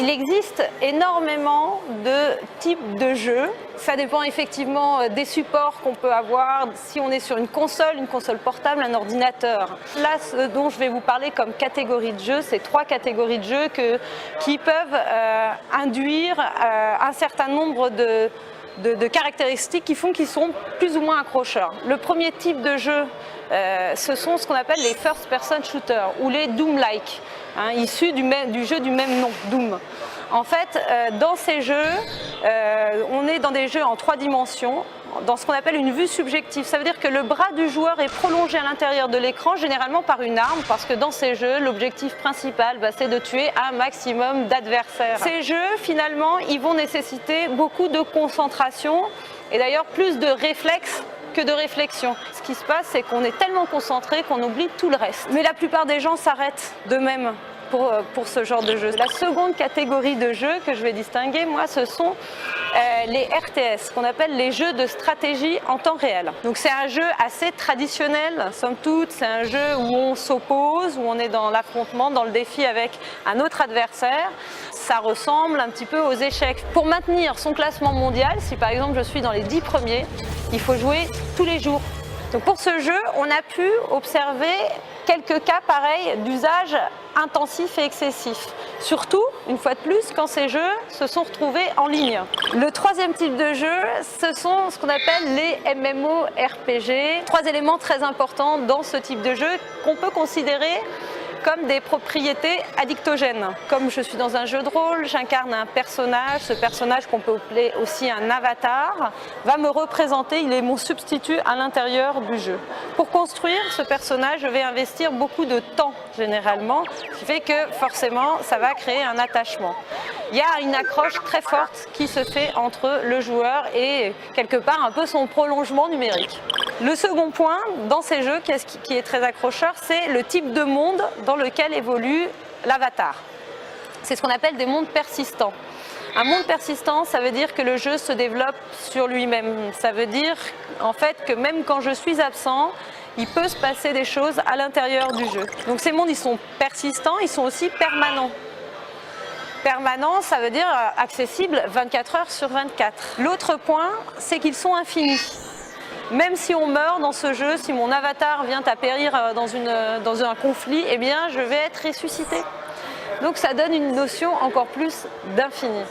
Il existe énormément de types de jeux. Ça dépend effectivement des supports qu'on peut avoir, si on est sur une console portable, un ordinateur. Là, ce dont je vais vous parler comme catégorie de jeux, c'est 3 catégories de jeux qui peuvent induire un certain nombre de caractéristiques qui font qu'ils sont plus ou moins accrocheurs. Le premier type de jeu, ce sont ce qu'on appelle les first-person shooters ou les Doom-like, issus du jeu du même nom, Doom. En fait, dans ces jeux, on est dans des jeux en 3 dimensions, dans ce qu'on appelle une vue subjective. Ça veut dire que le bras du joueur est prolongé à l'intérieur de l'écran, généralement par une arme, parce que dans ces jeux, l'objectif principal, c'est de tuer un maximum d'adversaires. Ces jeux, finalement, ils vont nécessiter beaucoup de concentration, et d'ailleurs plus de réflexes que de réflexion. Ce qui se passe, c'est qu'on est tellement concentré qu'on oublie tout le reste. Mais la plupart des gens s'arrêtent d'eux-mêmes pour ce genre de jeu. La seconde catégorie de jeux que je vais distinguer, moi, ce sont les RTS, qu'on appelle les jeux de stratégie en temps réel. Donc c'est un jeu assez traditionnel, somme toute, c'est un jeu où on s'oppose, où on est dans l'affrontement, dans le défi avec un autre adversaire. Ça ressemble un petit peu aux échecs. Pour maintenir son classement mondial, si par exemple je suis dans les 10 premiers, il faut jouer tous les jours. Donc pour ce jeu, on a pu observer quelques cas pareils d'usage intensif et excessif. Surtout, une fois de plus, quand ces jeux se sont retrouvés en ligne. Le troisième type de jeu, ce sont ce qu'on appelle les MMORPG. 3 éléments très importants dans ce type de jeu qu'on peut considérer comme des propriétés addictogènes. Comme je suis dans un jeu de rôle, j'incarne un personnage, ce personnage qu'on peut appeler aussi un avatar, va me représenter, il est mon substitut à l'intérieur du jeu. Pour construire ce personnage, je vais investir beaucoup de temps généralement, ce qui fait que forcément ça va créer un attachement. Il y a une accroche très forte qui se fait entre le joueur et quelque part un peu son prolongement numérique. Le second point dans ces jeux qui est très accrocheur, c'est le type de monde dans lequel évolue l'avatar. C'est ce qu'on appelle des mondes persistants. Un monde persistant, ça veut dire que le jeu se développe sur lui-même. Ça veut dire en fait que même quand je suis absent, il peut se passer des choses à l'intérieur du jeu. Donc ces mondes, ils sont persistants, ils sont aussi permanents. Permanent, ça veut dire accessible 24 heures sur 24. L'autre point, c'est qu'ils sont infinis. Même si on meurt dans ce jeu, si mon avatar vient à périr dans un conflit, eh bien je vais être ressuscité. Donc ça donne une notion encore plus d'infini.